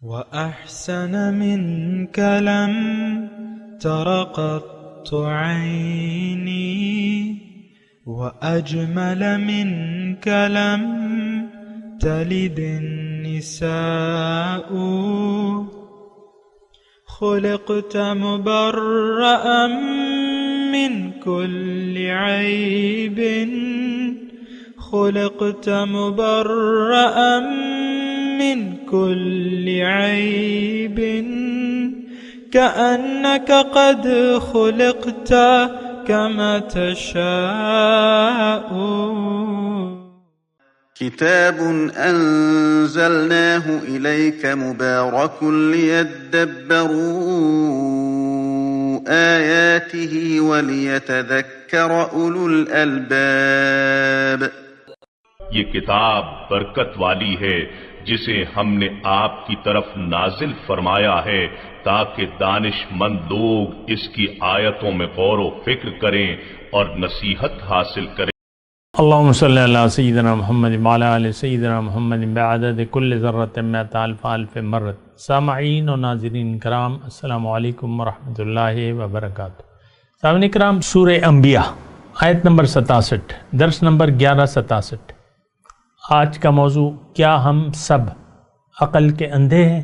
وأحسن منك لم تر قط عيني وأجمل منك لم تلد النساء خلقت مبرأ من كل عيب خلقت مبرأ من كل عيب كأنك قد خلقت كما تشاء. كتاب أنزلناه إليك مبارك ليدبروا آياته وليتذكر أولو الألباب. یہ کتاب برکت والی ہے جسے ہم نے آپ کی طرف نازل فرمایا ہے تاکہ دانش مند لوگ اس کی آیتوں میں غور و فکر کریں اور نصیحت حاصل کریں. اللهم صل على سيدنا محمد وعلى آل سيدنا محمد بعدد كل ذرة مئة ألف ألف مرة. سامعین و ناظرین کرام، السلام علیکم ورحمۃ اللہ وبرکاتہ. سامعین کرام، سورہ انبیاء آیت نمبر 67، درس نمبر 1167. آج کا موضوع، کیا ہم سب عقل کے اندھے ہیں؟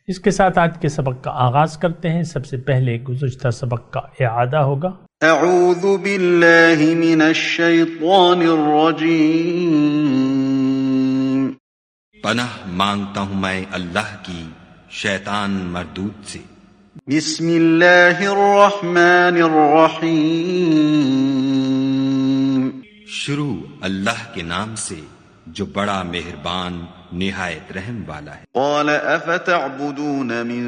اس کے ساتھ آج کے سبق کا آغاز کرتے ہیں. سب سے پہلے گزشتہ سبق کا اعادہ ہوگا. اعوذ باللہ من الشیطان الرجیم. پناہ مانگتا ہوں میں اللہ کی شیطان مردود سے. بسم اللہ الرحمن الرحیم. شروع اللہ کے نام سے جو بڑا مہربان نہایت رحم والا ہے. قال افتعبدون من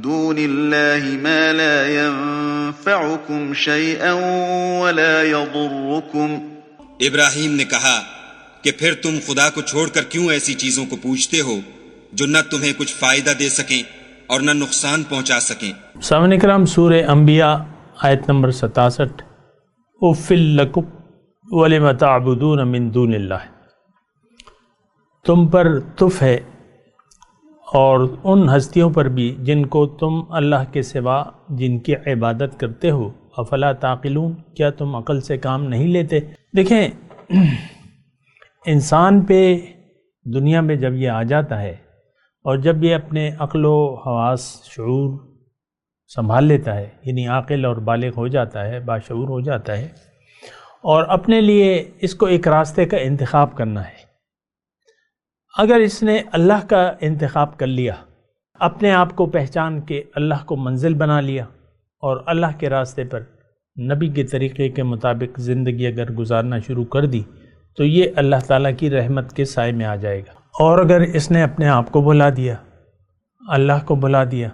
دون اللہ ما لا ينفعكم شيئا ولا يضركم. ابراہیم نے کہا کہ پھر تم خدا کو چھوڑ کر کیوں ایسی چیزوں کو پوجتے ہو جو نہ تمہیں کچھ فائدہ دے سکیں اور نہ نقصان پہنچا سکیں. سامعین کرام، سورہ انبیاء آیت نمبر 67. اُفِّل لَكُمْ وَلِمَ تَعْبُدُونَ مِن دُونِ اللَّهِ. تم پر تف ہے اور ان ہستیوں پر بھی جن کو تم اللہ کے سوا جن کی عبادت کرتے ہو. افلا تعقلون، کیا تم عقل سے کام نہیں لیتے؟ دیکھیں، انسان پہ دنیا میں جب یہ آ جاتا ہے اور جب یہ اپنے عقل و حواس شعور سنبھال لیتا ہے، یعنی عاقل اور بالغ ہو جاتا ہے، باشعور ہو جاتا ہے، اور اپنے لیے اس کو ایک راستے کا انتخاب کرنا ہے. اگر اس نے اللہ کا انتخاب کر لیا، اپنے آپ کو پہچان کے اللہ کو منزل بنا لیا اور اللہ کے راستے پر نبی کے طریقے کے مطابق زندگی اگر گزارنا شروع کر دی تو یہ اللہ تعالیٰ کی رحمت کے سائے میں آ جائے گا. اور اگر اس نے اپنے آپ کو بھلا دیا، اللہ کو بھلا دیا،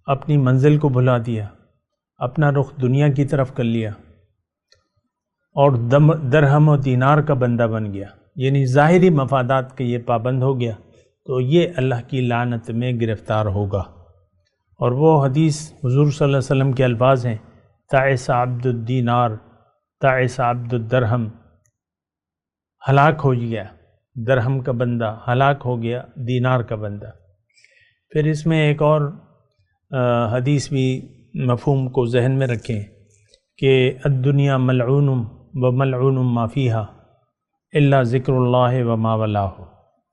اپنی منزل کو بھلا دیا، اپنا رخ دنیا کی طرف کر لیا اور درہم و دینار کا بندہ بن گیا، یعنی ظاہری مفادات کے یہ پابند ہو گیا، تو یہ اللہ کی لعنت میں گرفتار ہوگا. اور وہ حدیث حضور صلی اللہ علیہ وسلم کے الفاظ ہیں، تعس عبد الدینار تعس عبد الدرہم. ہلاک ہو گیا درہم کا بندہ، ہلاک ہو گیا دینار کا بندہ. پھر اس میں ایک اور حدیث بھی مفہوم کو ذہن میں رکھیں کہ الدنیا ملعون وملعون ما فیہا الا ذکر اللہ وما والاہ.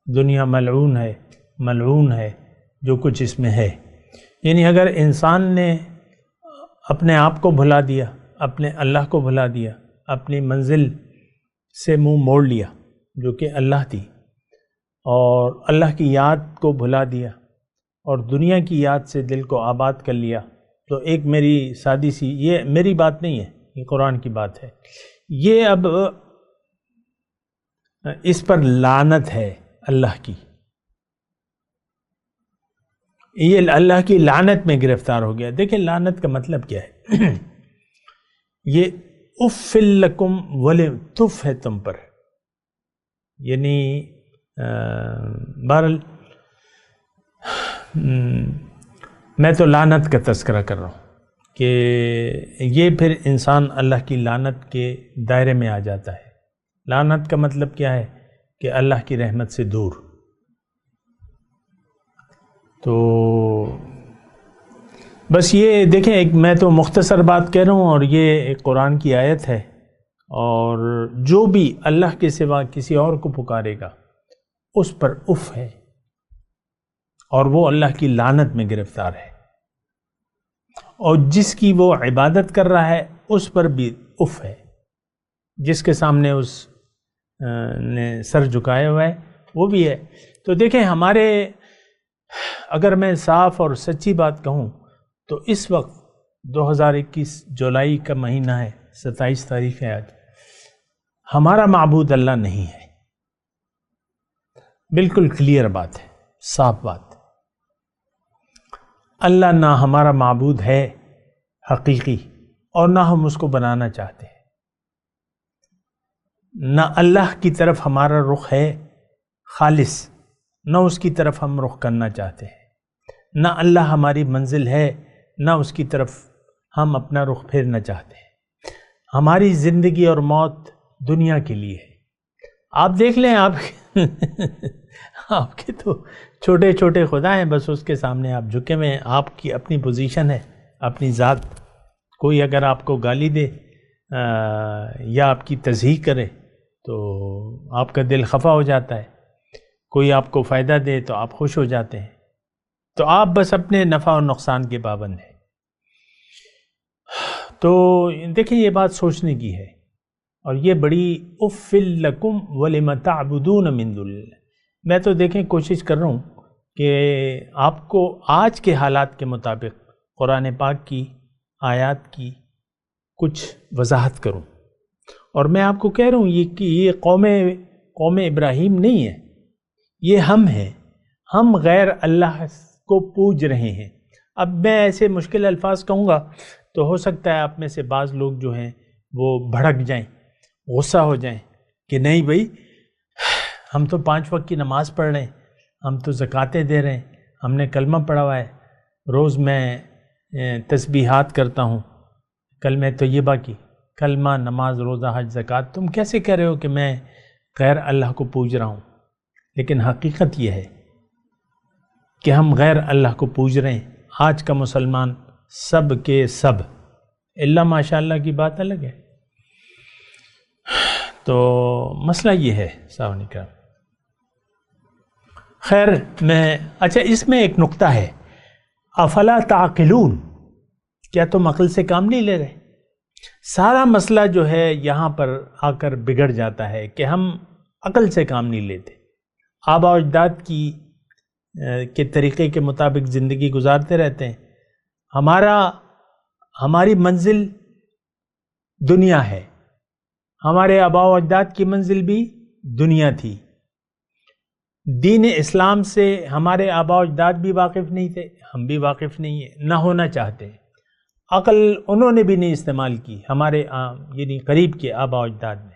دنیا ملعون ہے جو کچھ اس میں ہے. یعنی اگر انسان نے اپنے آپ کو بھلا دیا، اپنے اللہ کو بھلا دیا، اپنی منزل سے منہ موڑ لیا جو کہ اللہ تھی، اور اللہ کی یاد کو بھلا دیا اور دنیا کی یاد سے دل کو آباد کر لیا، تو ایک میری سادی سی، یہ میری بات نہیں ہے، یہ قرآن کی بات ہے، یہ اب اس پر لعنت ہے اللہ کی، یہ اللہ کی لعنت میں گرفتار ہو گیا. دیکھیں لعنت کا مطلب کیا ہے. یہ اُفِّل لَكُمْ تف ہے تم پر، یعنی بہرحال میں تو لعنت کا تذکرہ کر رہا ہوں کہ یہ پھر انسان اللہ کی لعنت کے دائرے میں آ جاتا ہے. لعنت کا مطلب کیا ہے کہ اللہ کی رحمت سے دور. تو بس یہ دیکھیں، میں تو مختصر بات کہہ رہا ہوں، اور یہ ایک قرآن کی آیت ہے، اور جو بھی اللہ کے سوا کسی اور کو پکارے گا اس پر اف ہے، اور وہ اللہ کی لعنت میں گرفتار ہے، اور جس کی وہ عبادت کر رہا ہے اس پر بھی اف ہے، جس کے سامنے اس نے سر جھکایا ہوا ہے وہ بھی ہے۔ تو دیکھیں، ہمارے اگر میں صاف اور سچی بات کہوں تو اس وقت 2021 جولائی کا مہینہ ہے، 27 تاریخ ہے آج، ہمارا معبود اللہ نہیں ہے، بالکل کلیئر بات ہے، صاف بات۔ اللہ نہ ہمارا معبود ہے حقیقی، اور نہ ہم اس کو بنانا چاہتے ہیں، نہ اللہ کی طرف ہمارا رخ ہے خالص، نہ اس کی طرف ہم رخ کرنا چاہتے ہیں، نہ اللہ ہماری منزل ہے، نہ اس کی طرف ہم اپنا رخ پھیرنا چاہتے ہیں۔ ہماری زندگی اور موت دنیا کے لیے ہے۔ آپ دیکھ لیں، آپ کے تو چھوٹے چھوٹے خدا ہیں، بس اس کے سامنے آپ جھکے ہوئے ہیں، آپ کی اپنی پوزیشن ہے، اپنی ذات۔ کوئی اگر آپ کو گالی دے یا آپ کی تضحیق کرے تو آپ کا دل خفا ہو جاتا ہے، کوئی آپ کو فائدہ دے تو آپ خوش ہو جاتے ہیں، تو آپ بس اپنے نفع اور نقصان کے پابند ہیں۔ تو دیکھیں، یہ بات سوچنے کی ہے، اور یہ بڑی اُفِّل لَکُمْ وَلِمَ تَعْبُدُونَ مِن دُونِ اللَّہِ۔ میں تو دیکھیں کوشش کر رہا ہوں کہ آپ کو آج کے حالات کے مطابق قرآن پاک کی آیات کی کچھ وضاحت کروں، اور میں آپ کو کہہ رہا ہوں یہ قوم ابراہیم نہیں ہے، یہ ہم ہیں، ہم غیر اللہ کو پوج رہے ہیں۔ اب میں ایسے مشکل الفاظ کہوں گا تو ہو سکتا ہے آپ میں سے بعض لوگ جو ہیں وہ بھڑک جائیں، غصہ ہو جائیں کہ نہیں بھائی، ہم تو 5 وقت کی نماز پڑھ رہے ہیں، ہم تو زکاتیں دے رہے ہیں، ہم نے کلمہ پڑھا ہوا ہے، روز میں تسبیحات کرتا ہوں، کلمہ طیبہ کی، کلمہ، نماز، روزہ، حج، زکات، تم کیسے کہہ رہے ہو کہ میں غیر اللہ کو پوج رہا ہوں؟ لیکن حقیقت یہ ہے کہ ہم غیر اللہ کو پوج رہے ہیں، آج کا مسلمان سب کے سب، اللہ ماشاء اللہ کی بات الگ ہے۔ تو مسئلہ یہ ہے سامنے کا۔ خیر، اچھا، اس میں ایک نقطہ ہے، افلا تعقلون، کیا تم عقل سے کام نہیں لے رہے؟ سارا مسئلہ جو ہے یہاں پر آ کر بگڑ جاتا ہے کہ ہم عقل سے کام نہیں لیتے، آباء و اجداد کے طریقے کے مطابق زندگی گزارتے رہتے ہیں۔ ہماری منزل دنیا ہے، ہمارے آباء و اجداد کی منزل بھی دنیا تھی۔ دین اسلام سے ہمارے آباء و اجداد بھی واقف نہیں تھے، ہم بھی واقف نہیں ہیں، نہ ہونا چاہتے۔ عقل انہوں نے بھی نہیں استعمال کی، ہمارے یعنی قریب کے آباء و اجداد نے۔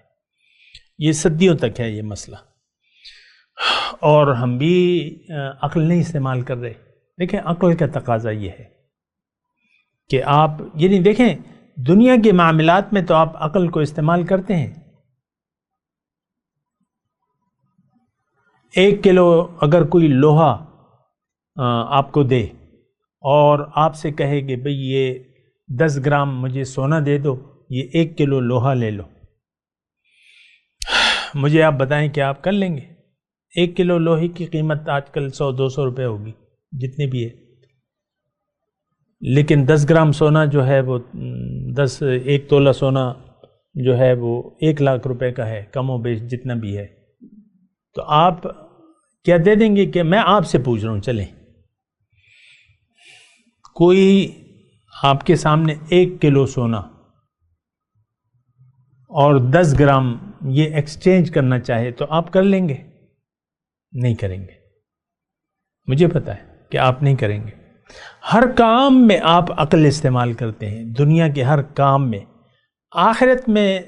یہ صدیوں تک ہے یہ مسئلہ، اور ہم بھی عقل نہیں استعمال کر رہے۔ دیکھیں، عقل کا تقاضا یہ ہے کہ آپ یعنی دیکھیں، دنیا کے معاملات میں تو آپ عقل کو استعمال کرتے ہیں۔ 1 کلو اگر کوئی لوہا آپ کو دے اور آپ سے کہے کہ بھئی یہ 10 گرام مجھے سونا دے دو، یہ 1 کلو لوہا لے لو، مجھے آپ بتائیں کہ آپ کر لیں گے؟ 1 کلو لوہے کی قیمت آج کل 100-200 روپے ہوگی، جتنی بھی ہے، لیکن 10 گرام سونا جو ہے وہ 1 تولہ سونا جو ہے وہ 1 لاکھ روپے کا ہے، کم و بیش جتنا بھی ہے۔ تو آپ کیا دے دیں گے کہ میں آپ سے پوچھ رہا ہوں، چلیں کوئی آپ کے سامنے 1 کلو سونا اور 10 گرام یہ ایکسچینج کرنا چاہے تو آپ کر لیں گے؟ نہیں کریں گے، مجھے پتا ہے کہ آپ نہیں کریں گے۔ ہر کام میں آپ عقل استعمال کرتے ہیں، دنیا کے ہر کام میں۔ آخرت میں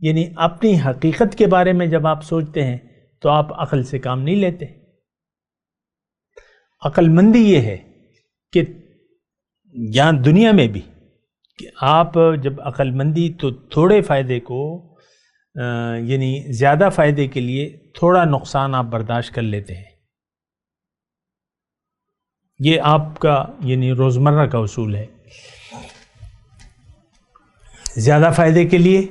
یعنی اپنی حقیقت کے بارے میں جب آپ سوچتے ہیں تو آپ عقل سے کام نہیں لیتے۔ عقل مندی یہ ہے کہ یہاں دنیا میں بھی کہ آپ جب عقل مندی تو تھوڑے فائدے کو یعنی زیادہ فائدے کے لیے تھوڑا نقصان آپ برداشت کر لیتے ہیں۔ یہ آپ کا یعنی روزمرہ کا اصول ہے. زیادہ فائدے کے لیے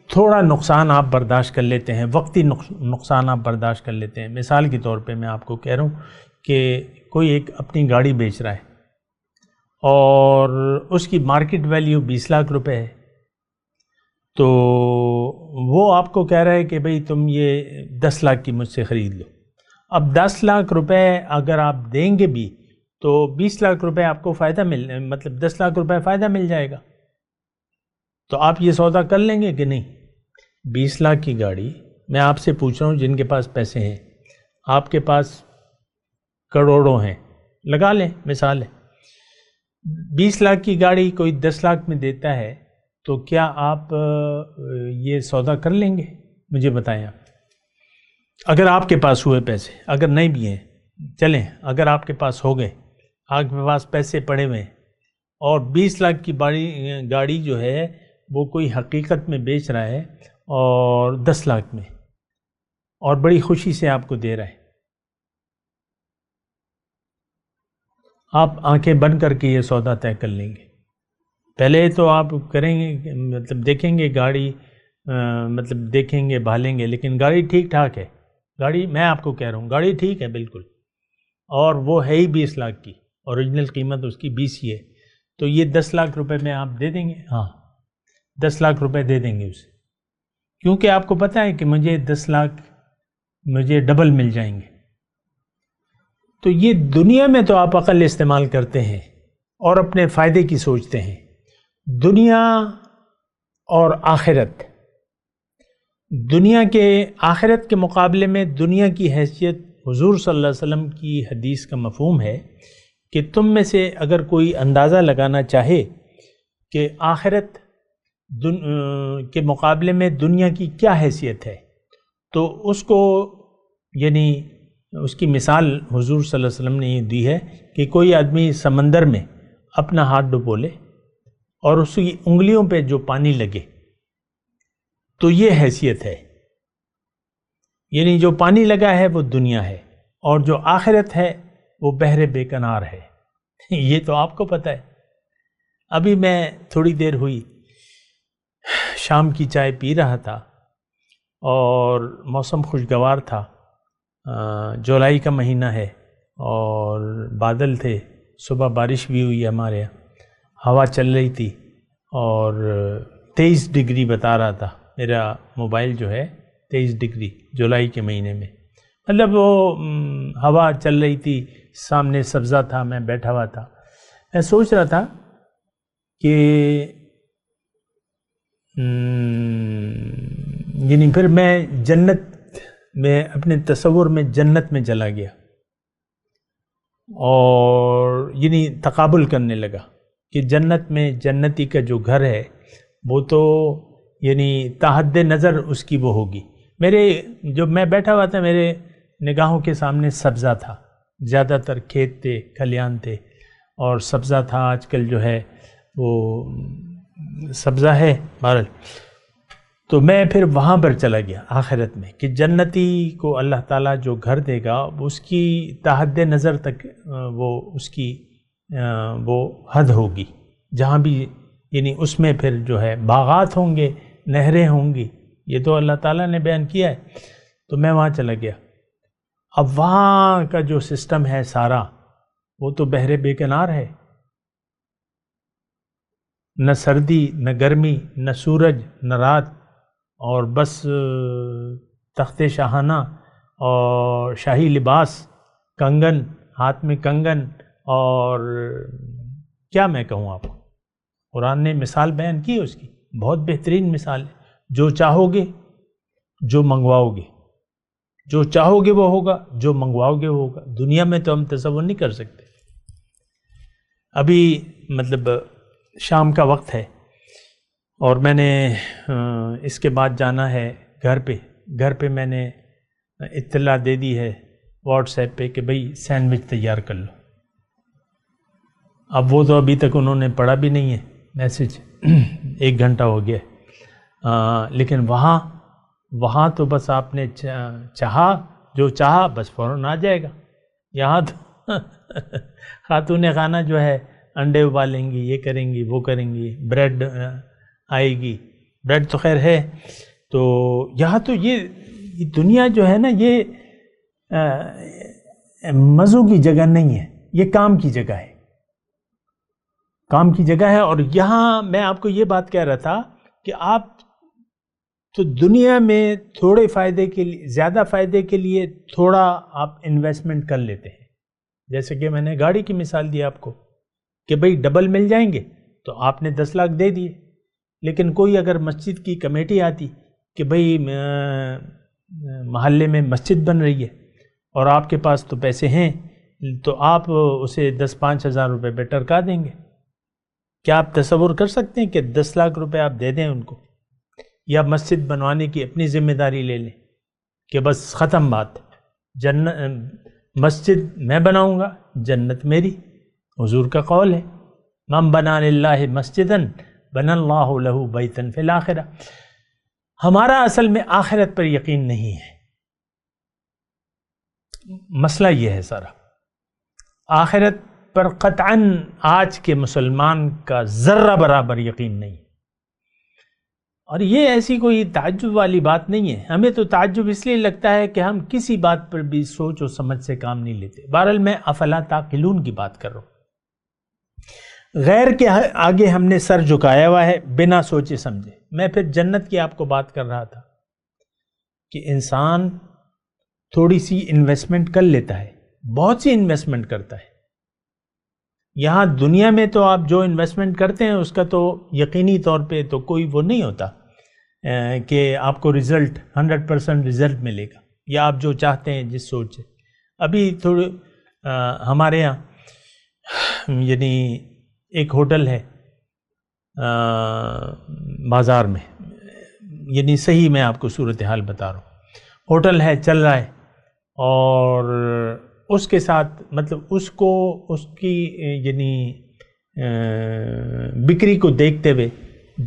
تھوڑا نقصان آپ برداشت کر لیتے ہیں، وقتی نقصان آپ برداشت کر لیتے ہیں. مثال کے طور پہ میں آپ کو کہہ رہا ہوں کہ کوئی ایک اپنی گاڑی بیچ رہا ہے اور اس کی مارکیٹ ویلیو 20 لاکھ روپے ہے، تو وہ آپ کو کہہ رہا ہے کہ بھئی تم یہ 10 لاکھ کی مجھ سے خرید لو. اب 10 لاکھ روپے اگر آپ دیں گے بھی تو 20 لاکھ روپے آپ کو فائدہ مطلب 10 لاکھ روپے فائدہ مل جائے گا. تو آپ یہ سودا کر لیں گے کہ نہیں؟ 20 لاکھ کی گاڑی، میں آپ سے پوچھ رہا ہوں جن کے پاس پیسے ہیں، آپ کے پاس کروڑوں ہیں، لگا لیں مثال ہے، 20 لاکھ کی گاڑی کوئی 10 لاکھ میں دیتا ہے تو کیا آپ یہ سودا کر لیں گے؟ مجھے بتائیں آپ. اگر آپ کے پاس ہوئے پیسے، اگر نہیں بھی ہیں چلیں، اگر آپ کے پاس ہو گئے، آپ کے پاس پیسے پڑے ہوئے ہیں اور 20 لاکھ کی گاڑی جو ہے وہ کوئی حقیقت میں بیچ رہا ہے اور 10 لاکھ میں، اور بڑی خوشی سے آپ کو دے رہا ہے، آپ آنکھیں بند کر کے یہ سودا طے کر لیں گے؟ پہلے تو آپ کریں گے مطلب دیکھیں گے گاڑی، مطلب دیکھیں گے بھالیں گے، لیکن گاڑی ٹھیک ٹھاک ہے، گاڑی میں آپ کو کہہ رہا ہوں گاڑی ٹھیک ہے بالکل، اور وہ ہے ہی 20 لاکھ کی، اوریجنل قیمت اس کی 20 ہی ہے، تو یہ 10 لاکھ روپے میں آپ دے دیں گے؟ ہاں 10 لاکھ روپے دے دیں گے اسے، کیونکہ آپ کو پتہ ہے کہ مجھے 10 لاکھ مجھے ڈبل مل جائیں گے. تو یہ دنیا میں تو آپ عقل استعمال کرتے ہیں اور اپنے فائدے کی سوچتے ہیں. دنیا اور آخرت، دنیا کے آخرت کے مقابلے میں دنیا کی حیثیت حضور صلی اللہ علیہ وسلم کی حدیث کا مفہوم ہے کہ تم میں سے اگر کوئی اندازہ لگانا چاہے کہ آخرت کے مقابلے میں دنیا کی کیا حیثیت ہے، تو اس کو یعنی اس کی مثال حضور صلی اللہ علیہ وسلم نے یہ دی ہے کہ کوئی آدمی سمندر میں اپنا ہاتھ ڈبو لے اور اس کی انگلیوں پہ جو پانی لگے تو یہ حیثیت ہے، یعنی جو پانی لگا ہے وہ دنیا ہے، اور جو آخرت ہے وہ بحر بے کنار ہے. یہ تو آپ کو پتہ ہے. ابھی میں تھوڑی دیر ہوئی شام کی چائے پی رہا تھا اور موسم خوشگوار تھا، جولائی کا مہینہ ہے اور بادل تھے، صبح بارش بھی ہوئی ہمارے یہاں، ہوا چل رہی تھی اور 23 ڈگری بتا رہا تھا میرا موبائل جو ہے، 23 ڈگری جولائی کے مہینے میں، مطلب وہ ہوا چل رہی تھی، سامنے سبزہ تھا، میں بیٹھا ہوا تھا. میں سوچ رہا تھا کہ یعنی پھر میں جنت میں اپنے تصور میں جنت میں چلا گیا اور یعنی تقابل کرنے لگا کہ جنت میں جنتی کا جو گھر ہے وہ تو یعنی تحد نظر اس کی وہ ہوگی. جب میں بیٹھا ہوا تھا میرے نگاہوں کے سامنے سبزہ تھا، زیادہ تر کھیت تھے، کھلیان تھے اور سبزہ تھا. آج کل جو ہے وہ سبزہ ہے بہرحال. تو میں پھر وہاں پر چلا گیا آخرت میں کہ جنتی کو اللہ تعالیٰ جو گھر دے گا اس کی تحد نظر تک وہ اس کی وہ حد ہوگی، جہاں بھی یعنی اس میں پھر جو ہے باغات ہوں گے، نہریں ہوں گی، یہ تو اللہ تعالیٰ نے بیان کیا ہے. تو میں وہاں چلا گیا. اب وہاں کا جو سسٹم ہے سارا وہ تو بحر بے کنار ہے، نہ سردی نہ گرمی نہ سورج نہ رات، اور بس تخت شاہانہ اور شاہی لباس، کنگن، ہاتھ میں کنگن، اور کیا میں کہوں آپ کو. قرآن نے مثال بیان کی اس کی، بہت بہترین مثال ہے. جو چاہو گے، جو منگواؤ گے، جو چاہو گے وہ ہوگا، جو منگواؤ گے وہ ہوگا. دنیا میں تو ہم تصور نہیں کر سکتے. ابھی مطلب شام کا وقت ہے اور میں نے اس کے بعد جانا ہے گھر پہ میں نے اطلاع دے دی ہے واٹس ایپ پہ کہ بھئی سینڈوچ تیار کر لو. اب وہ تو ابھی تک انہوں نے پڑھا بھی نہیں ہے میسج، 1 گھنٹہ ہو گیا. لیکن وہاں تو بس آپ نے چاہا جو چاہا بس فوراً آ جائے گا. یہاں تو خاتون خانہ جو ہے انڈے ابالیں گی، یہ کریں گی، وہ کریں گی، بریڈ آئے گی، بریڈ تو خیر ہے. تو یہاں تو یہ دنیا جو ہے نا یہ مزوں کی جگہ نہیں ہے، یہ کام کی جگہ ہے، کام کی جگہ ہے. اور یہاں میں آپ کو یہ بات کہہ رہا تھا کہ آپ تو دنیا میں تھوڑے فائدے کے لیے، زیادہ فائدے کے لیے تھوڑا آپ انویسٹمنٹ کر لیتے ہیں. جیسے کہ میں نے گاڑی کی مثال دی آپ کو کہ بھئی ڈبل مل جائیں گے تو آپ نے 10 لاکھ دے دیے. لیکن کوئی اگر مسجد کی کمیٹی آتی کہ بھئی محلے میں مسجد بن رہی ہے اور آپ کے پاس تو پیسے ہیں، تو آپ اسے 10-5 ہزار روپے پہ ٹرکا دیں گے. کیا آپ تصور کر سکتے ہیں کہ 10 لاکھ روپے آپ دے دیں ان کو، یا مسجد بنوانے کی اپنی ذمہ داری لے لیں کہ بس ختم بات، مسجد میں بناؤں گا، جنت میری. حضور کا قول ہے من بنا للہ مسجدا بنا اللہ لہ بیتا فی الآخرہ. ہمارا اصل میں آخرت پر یقین نہیں ہے، مسئلہ یہ ہے سارا. آخرت پر قطعاً آج کے مسلمان کا ذرہ برابر یقین نہیں. اور یہ ایسی کوئی تعجب والی بات نہیں ہے. ہمیں تو تعجب اس لیے لگتا ہے کہ ہم کسی بات پر بھی سوچ و سمجھ سے کام نہیں لیتے. بہرحال میں افلا تعقلون کی بات کر رہا ہوں. غیر کے آگے ہم نے سر جھکایا ہوا ہے بنا سوچے سمجھے. میں پھر جنت کی آپ کو بات کر رہا تھا کہ انسان تھوڑی سی انویسٹمنٹ کر لیتا ہے، بہت سی انویسٹمنٹ کرتا ہے. یہاں دنیا میں تو آپ جو انویسٹمنٹ کرتے ہیں اس کا تو یقینی طور پہ تو کوئی وہ نہیں ہوتا کہ آپ کو رزلٹ 100% رزلٹ ملے گا، یا آپ جو چاہتے ہیں جس سوچ سے. ابھی تھوڑے ہمارے یہاں یعنی ایک ہوٹل ہے بازار میں، یعنی صحیح میں آپ کو صورتحال بتا رہا ہوں. ہوٹل ہے، چل رہا ہے، اور اس کے ساتھ مطلب اس کی یعنی بکری کو دیکھتے ہوئے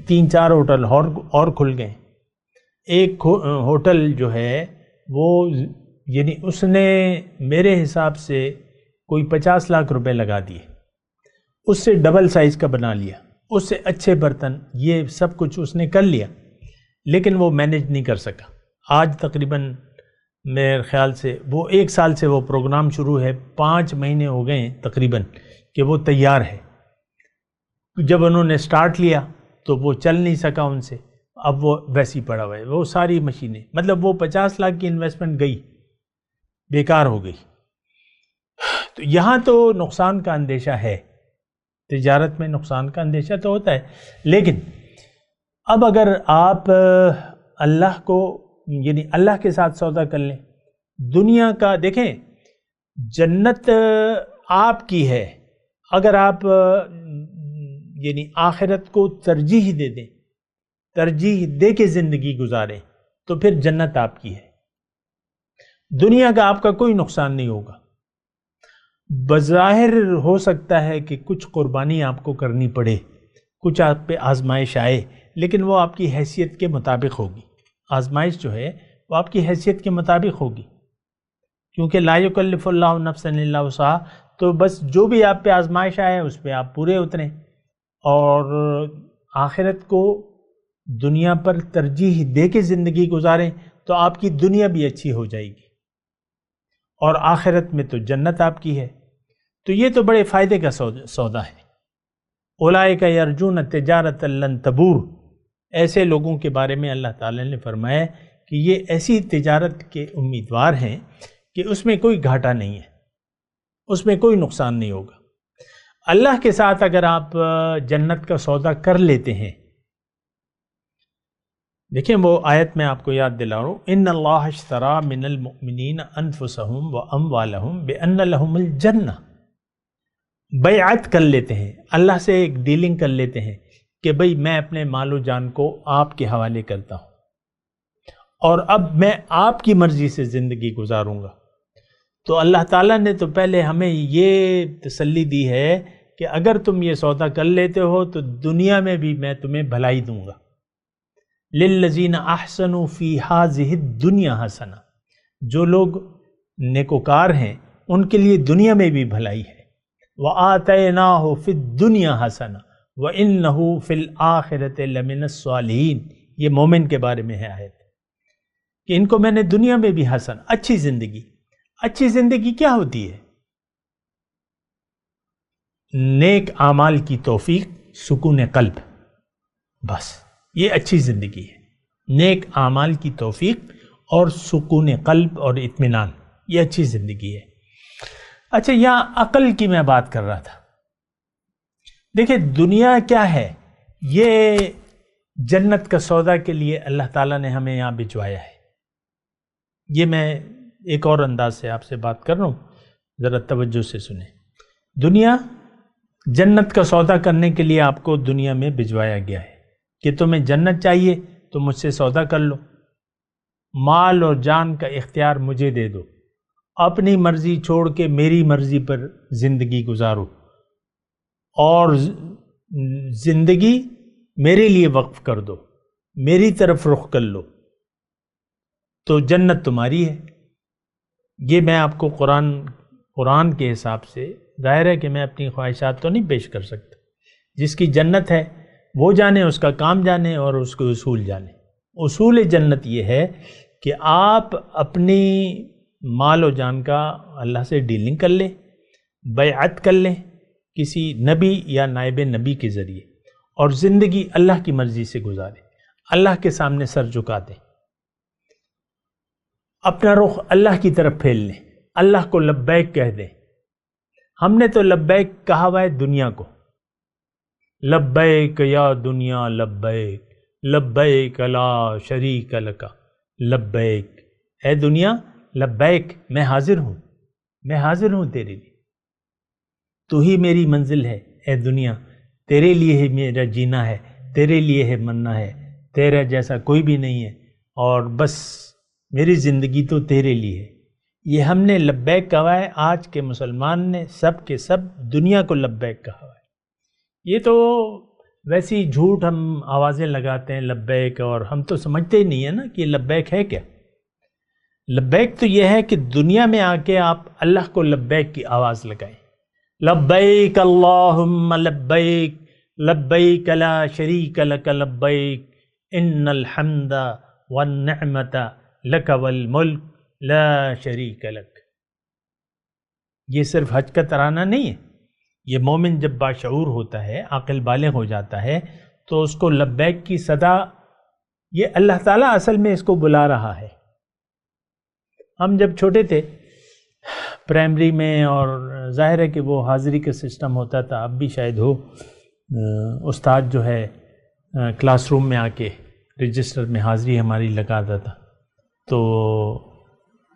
3-4 ہوٹل اور کھل گئے. ایک ہوٹل جو ہے وہ یعنی اس نے میرے حساب سے کوئی 50 لاکھ روپے لگا دیے، اس سے ڈبل سائز کا بنا لیا، اس سے اچھے برتن، یہ سب کچھ اس نے کر لیا، لیکن وہ مینیج نہیں کر سکا. آج تقریباً میرے خیال سے وہ 1 سال سے وہ پروگرام شروع ہے، 5 مہینے ہو گئے ہیں تقریباً کہ وہ تیار ہے. جب انہوں نے سٹارٹ لیا تو وہ چل نہیں سکا ان سے، اب وہ ویسی پڑا ہوا ہے. وہ ساری مشینیں، مطلب وہ 50 لاکھ کی انویسٹمنٹ گئی، بیکار ہو گئی. تو یہاں تو نقصان کا اندیشہ ہے، تجارت میں نقصان کا اندیشہ تو ہوتا ہے. لیکن اب اگر آپ اللہ کو یعنی اللہ کے ساتھ سودا کر لیں، دنیا کا دیکھیں، جنت آپ کی ہے. اگر آپ یعنی آخرت کو ترجیح دے دیں، ترجیح دے کے زندگی گزاریں، تو پھر جنت آپ کی ہے. دنیا کا آپ کا کوئی نقصان نہیں ہوگا. بظاہر ہو سکتا ہے کہ کچھ قربانی آپ کو کرنی پڑے، کچھ آپ پہ آزمائش آئے، لیکن وہ آپ کی حیثیت کے مطابق ہوگی. آزمائش جو ہے وہ آپ کی حیثیت کے مطابق ہوگی، کیونکہ لا یکلف اللہ نفسا الا وسعہا. تو بس جو بھی آپ پہ آزمائش آئے اس پہ آپ پورے اتریں، اور آخرت کو دنیا پر ترجیح دے کے زندگی گزاریں، تو آپ کی دنیا بھی اچھی ہو جائے گی، اور آخرت میں تو جنت آپ کی ہے. تو یہ تو بڑے فائدے کا سودا ہے. اولئک یرجون تجارۃ لن تبور، ایسے لوگوں کے بارے میں اللہ تعالی نے فرمایا کہ یہ ایسی تجارت کے امیدوار ہیں کہ اس میں کوئی گھاٹا نہیں ہے، اس میں کوئی نقصان نہیں ہوگا. اللہ کے ساتھ اگر آپ جنت کا سودا کر لیتے ہیں، دیکھیں وہ آیت میں آپ کو یاد دلا رہا ہوں، ان اللہ اشترى من المؤمنین انفسهم واموالهم بان لهم الجنہ. بیعت کر لیتے ہیں، اللہ سے ایک ڈیلنگ کر لیتے ہیں کہ بھئی میں اپنے مال و جان کو آپ کے حوالے کرتا ہوں، اور اب میں آپ کی مرضی سے زندگی گزاروں گا. تو اللہ تعالیٰ نے تو پہلے ہمیں یہ تسلی دی ہے کہ اگر تم یہ سودا کر لیتے ہو تو دنیا میں بھی میں تمہیں بھلائی دوں گا. للذین احسنوا فی ہذہ الدنیا حسنہ، جو لوگ نیکوکار ہیں ان کے لیے دنیا میں بھی بھلائی ہے. وَآتَيْنَاهُ فِي الدُّنْيَا حَسَنَةً وَإِنَّهُ فِي الْآخِرَةِ لَمِنَ الصَّالِحِينَ. یہ مومن کے بارے میں ہے آیت کہ ان کو میں نے دنیا میں بھی حسن، اچھی زندگی. اچھی زندگی کیا ہوتی ہے؟ نیک اعمال کی توفیق، سکون قلب، بس یہ اچھی زندگی ہے. نیک اعمال کی توفیق اور سکون قلب اور اطمینان، یہ اچھی زندگی ہے. اچھا، یہاں عقل کی میں بات کر رہا تھا. دیکھیں دنیا کیا ہے، یہ جنت کا سودا کے لیے اللہ تعالیٰ نے ہمیں یہاں بھجوایا ہے. یہ میں ایک اور انداز سے آپ سے بات کر رہا ہوں، ذرا توجہ سے سنیں. دنیا جنت کا سودا کرنے کے لیے آپ کو دنیا میں بھجوایا گیا ہے کہ تمہیں جنت چاہیے تو مجھ سے سودا کر لو، مال اور جان کا اختیار مجھے دے دو، اپنی مرضی چھوڑ کے میری مرضی پر زندگی گزارو اور زندگی میرے لیے وقف کر دو، میری طرف رخ کر لو تو جنت تمہاری ہے. یہ میں آپ کو قرآن کے حساب سے، ظاہر ہے کہ میں اپنی خواہشات تو نہیں پیش کر سکتا. جس کی جنت ہے وہ جانے، اس کا کام جانے اور اس کے اصول جانے. اصول جنت یہ ہے کہ آپ اپنی مال و جان کا اللہ سے ڈیلنگ کر لیں، بیعت کر لیں کسی نبی یا نائب نبی کے ذریعے، اور زندگی اللہ کی مرضی سے گزاریں، اللہ کے سامنے سر جھکا دیں، اپنا رخ اللہ کی طرف پھیل لیں، اللہ کو لبیک کہہ دیں. ہم نے تو لبیک کہا ہوا ہے دنیا کو، لبیک یا دنیا لبیک، لبیک لا شریک لک لبیک. اے دنیا لبیک، میں حاضر ہوں، میں حاضر ہوں تیرے لیے، تو ہی میری منزل ہے. اے دنیا تیرے لیے ہی میرا جینا ہے، تیرے لیے ہے مرنا ہے، تیرا جیسا کوئی بھی نہیں ہے، اور بس میری زندگی تو تیرے لیے ہے. یہ ہم نے لبیک کہا ہے. آج کے مسلمان نے سب کے سب دنیا کو لبیک کہا ہے. یہ تو ویسی جھوٹ ہم آوازیں لگاتے ہیں لبیک، اور ہم تو سمجھتے ہی نہیں ہیں نا کہ لبیک ہے کیا. لبیک تو یہ ہے کہ دنیا میں آ کے آپ اللہ کو لبیک کی آواز لگائیں. لبیک اللہم لبیک، لبیک لا شریک لک لبیک، ان الحمد والنعمت لک والملک لا شریک لک. یہ صرف حج کا ترانہ نہیں ہے. یہ مومن جب باشعور ہوتا ہے، عاقل بالغ ہو جاتا ہے، تو اس کو لبیک کی صدا، یہ اللہ تعالیٰ اصل میں اس کو بلا رہا ہے. ہم جب چھوٹے تھے پرائمری میں، اور ظاہر ہے کہ وہ حاضری کا سسٹم ہوتا تھا، اب بھی شاید ہو، استاد جو ہے کلاس روم میں آ کے رجسٹر میں حاضری ہماری لگاتا تھا، تو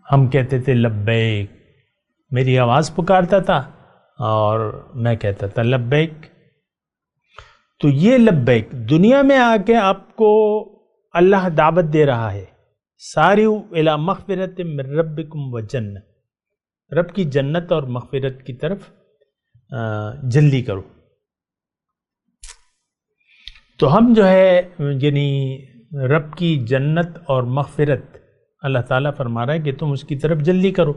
ہم کہتے تھے لبیک، میری آواز پکارتا تھا اور میں کہتا تھا لبیک. تو یہ لبیک دنیا میں آ کے آپ کو اللہ دعوت دے رہا ہے، ساریو الی مغفرت من ربکم و جنہ، رب کی جنت اور مغفرت کی طرف جلدی کرو. تو ہم جو ہے یعنی رب کی جنت اور مغفرت اللہ تعالیٰ فرما رہا ہے کہ تم اس کی طرف جلدی کرو.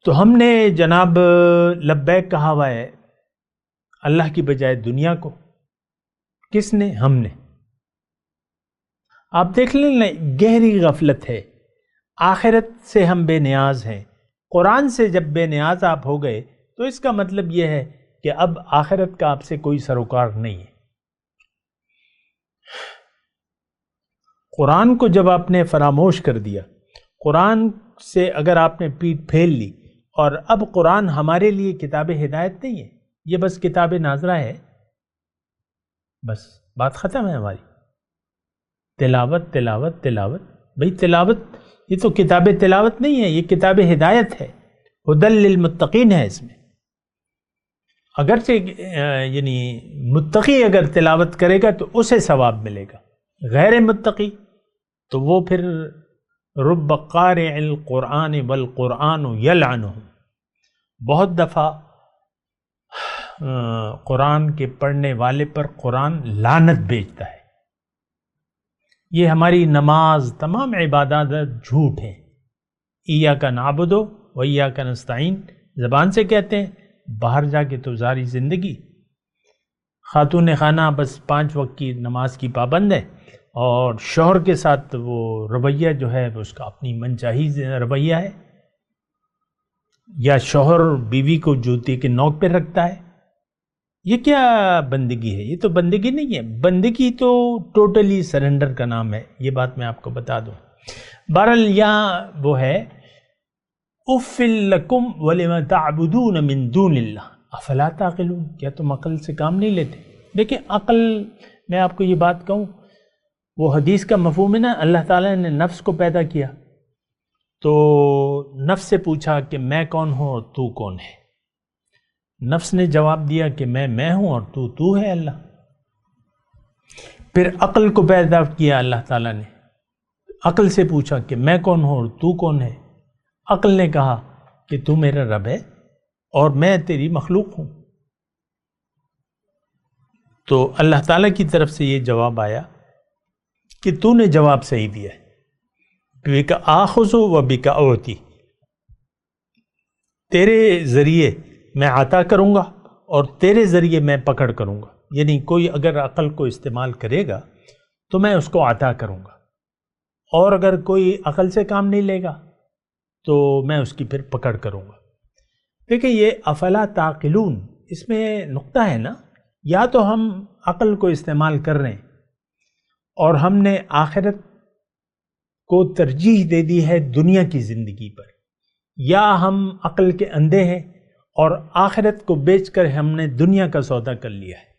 تو ہم نے جناب لبیک کہا ہوا ہے اللہ کی بجائے دنیا کو. کس نے؟ ہم نے. آپ دیکھ لیں نا، گہری غفلت ہے. آخرت سے ہم بے نیاز ہیں. قرآن سے جب بے نیاز آپ ہو گئے تو اس کا مطلب یہ ہے کہ اب آخرت کا آپ سے کوئی سروکار نہیں ہے. قرآن کو جب آپ نے فراموش کر دیا، قرآن سے اگر آپ نے پیٹھ پھیر لی، اور اب قرآن ہمارے لیے کتاب ہدایت نہیں ہے، یہ بس کتاب ناظرہ ہے، بس بات ختم ہے ہماری. تلاوت تلاوت تلاوت، بھئی تلاوت یہ تو کتاب تلاوت نہیں ہے، یہ کتاب ہدایت ہے، ہدی للمتقین ہے. اس میں اگرچہ یعنی متقی اگر تلاوت کرے گا تو اسے ثواب ملے گا، غیر متقی تو وہ پھر رب قارع القرآن والقرآن یلعنہ، بہت دفعہ قرآن کے پڑھنے والے پر قرآن لعنت بھیجتا ہے. یہ ہماری نماز، تمام عبادات جھوٹ ہیں. ایاک نعبد و ایاک نستعین زبان سے کہتے ہیں، باہر جا کے تو ساری زندگی خاتون خانہ بس 5 وقت کی نماز کی پابند ہے، اور شوہر کے ساتھ وہ رویہ جو ہے اس کا اپنی من چاہی رویہ ہے، یا شوہر بیوی کو جوتے کے نوک پہ رکھتا ہے. یہ کیا بندگی ہے؟ یہ تو بندگی نہیں ہے. بندگی تو ٹوٹلی سرنڈر کا نام ہے. یہ بات میں آپ کو بتا دوں. بہرحال یہاں وہ ہے اف لکم ولم تعبدون من دون اللہ افلا تعقلون. کیا تم عقل سے کام نہیں لیتے؟ دیکھیں عقل، میں آپ کو یہ بات کہوں، وہ حدیث کا مفہوم ہے نا، اللہ تعالیٰ نے نفس کو پیدا کیا تو نفس سے پوچھا کہ میں کون ہوں اور تو کون ہے. نفس نے جواب دیا کہ میں ہوں اور تو ہے اللہ. پھر عقل کو پیدا کیا اللہ تعالیٰ نے، عقل سے پوچھا کہ میں کون ہوں اور تو کون ہے. عقل نے کہا کہ تو میرا رب ہے اور میں تیری مخلوق ہوں. تو اللہ تعالیٰ کی طرف سے یہ جواب آیا کہ تو نے جواب صحیح دیا ہے. بِکَ آخُذُ وَبِکَ أُعْطِی، تیرے ذریعے میں عطا کروں گا اور تیرے ذریعے میں پکڑ کروں گا. یعنی کوئی اگر عقل کو استعمال کرے گا تو میں اس کو عطا کروں گا، اور اگر کوئی عقل سے کام نہیں لے گا تو میں اس کی پھر پکڑ کروں گا. دیکھیں یہ افلا تعقلون، اس میں نقطہ ہے نا، یا تو ہم عقل کو استعمال کر رہے ہیں اور ہم نے آخرت کو ترجیح دے دی ہے دنیا کی زندگی پر، یا ہم عقل کے اندھے ہیں اور آخرت کو بیچ کر ہم نے دنیا کا سودا کر لیا ہے.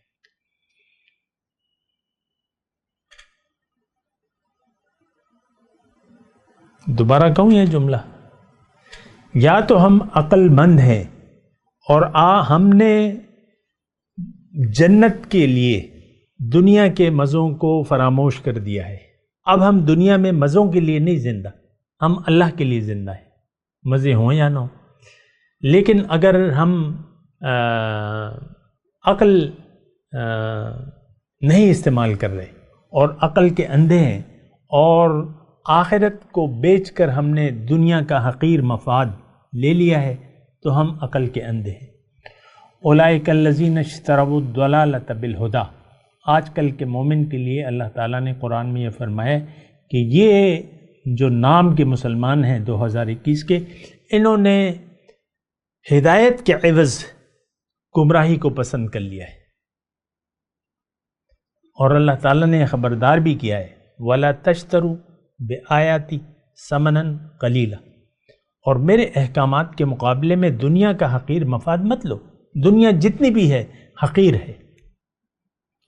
دوبارہ کہوں یہ جملہ، یا تو ہم عقل مند ہیں اور ہم نے جنت کے لیے دنیا کے مزوں کو فراموش کر دیا ہے. اب ہم دنیا میں مزوں کے لیے نہیں زندہ، ہم اللہ کے لیے زندہ ہیں، مزے ہوں یا نہ ہوں. لیکن اگر ہم عقل نہیں استعمال کر رہے اور عقل کے اندھے ہیں اور آخرت کو بیچ کر ہم نے دنیا کا حقیر مفاد لے لیا ہے تو ہم عقل کے اندھے ہیں. اولئک الذین اشتروا الضلالۃ بالہدی، آج کل کے مومن کے لیے اللہ تعالیٰ نے قرآن میں یہ فرمایا کہ یہ جو نام کے مسلمان ہیں 2021 کے، انہوں نے ہدایت کے عوض گمراہی کو پسند کر لیا ہے. اور اللہ تعالیٰ نے خبردار بھی کیا ہے وَلَا تَشْتَرُوا بِآیَاتِی ثَمَنًا قَلِیلًا، اور میرے احکامات کے مقابلے میں دنیا کا حقیر مفاد مت لو. دنیا جتنی بھی ہے حقیر ہے.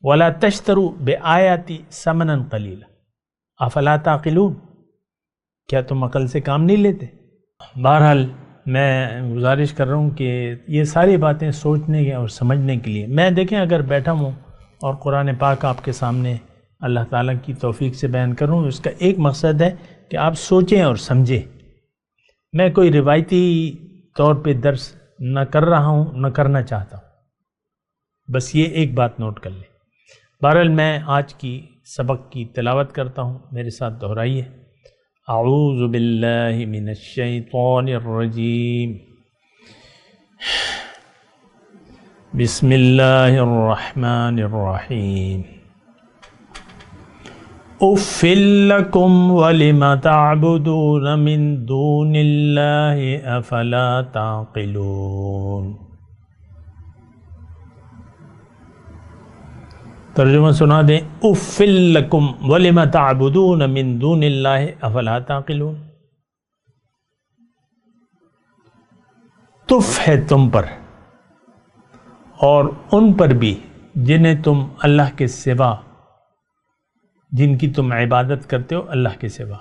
وَلَا تَشْتَرُوا بِآیَاتِی ثَمَنًا قَلِیلًا اَفَلَا تَعْقِلُونَ، کیا تم عقل سے کام نہیں لیتے؟ بہرحال میں گزارش کر رہا ہوں کہ یہ ساری باتیں سوچنے اور سمجھنے کے لیے، میں دیکھیں اگر بیٹھا ہوں اور قرآن پاک آپ کے سامنے اللہ تعالیٰ کی توفیق سے بیان کروں، اس کا ایک مقصد ہے کہ آپ سوچیں اور سمجھیں. میں کوئی روایتی طور پہ درس نہ کر رہا ہوں، نہ کرنا چاہتا ہوں، بس یہ ایک بات نوٹ کر لیں. بہرحال میں آج کی سبق کی تلاوت کرتا ہوں، میرے ساتھ دہرائیے. اعوذ باللہ من الشیطان الرجیم، بسم اللہ الرحمن الرحیم. اف لکم ولم تعبدون من دون اللہ افلا تعقلون. ترجمہ سنا دیں. اف لکم ولم تعبدون من دون اللہ افلا تعقلون. تف ہے تم پر اور ان پر بھی جنہیں تم اللہ کے سوا، جن کی تم عبادت کرتے ہو اللہ کے سوا.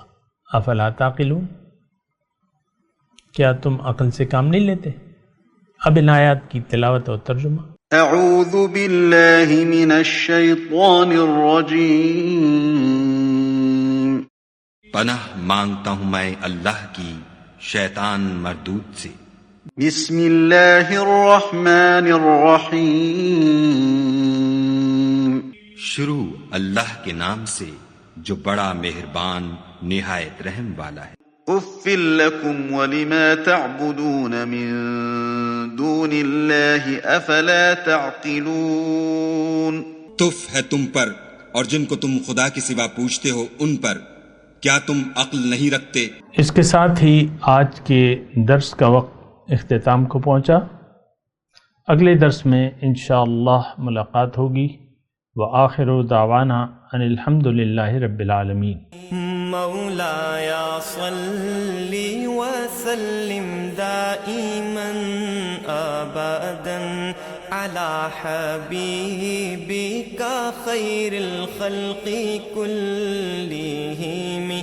افلا تعقلون، کیا تم عقل سے کام نہیں لیتے؟ اب ان آیات کی تلاوت اور ترجمہ. اعوذ باللہ من الشیطان الرجیم. پناہ مانگتا ہوں میں اللہ کی شیطان مردود سے. بسم اللہ الرحمن الرحیم. شروع اللہ کے نام سے جو بڑا مہربان نہایت رحم والا ہے. اف لکم ولما تعبدون من دون الله أفلا تعقلون۔ تف ہے تم پر اور جن کو تم خدا کے سوا پوچھتے ہو ان پر، کیا تم عقل نہیں رکھتے؟ اس کے ساتھ ہی آج کے درس کا وقت اختتام کو پہنچا۔ اگلے درس میں انشاءاللہ ملاقات ہوگی۔ وآخر دعوانا ان الحمد للہ رب العالمین۔ مولاي صل وسلم دائما ابدا على حبيبك خير الخلق كلهم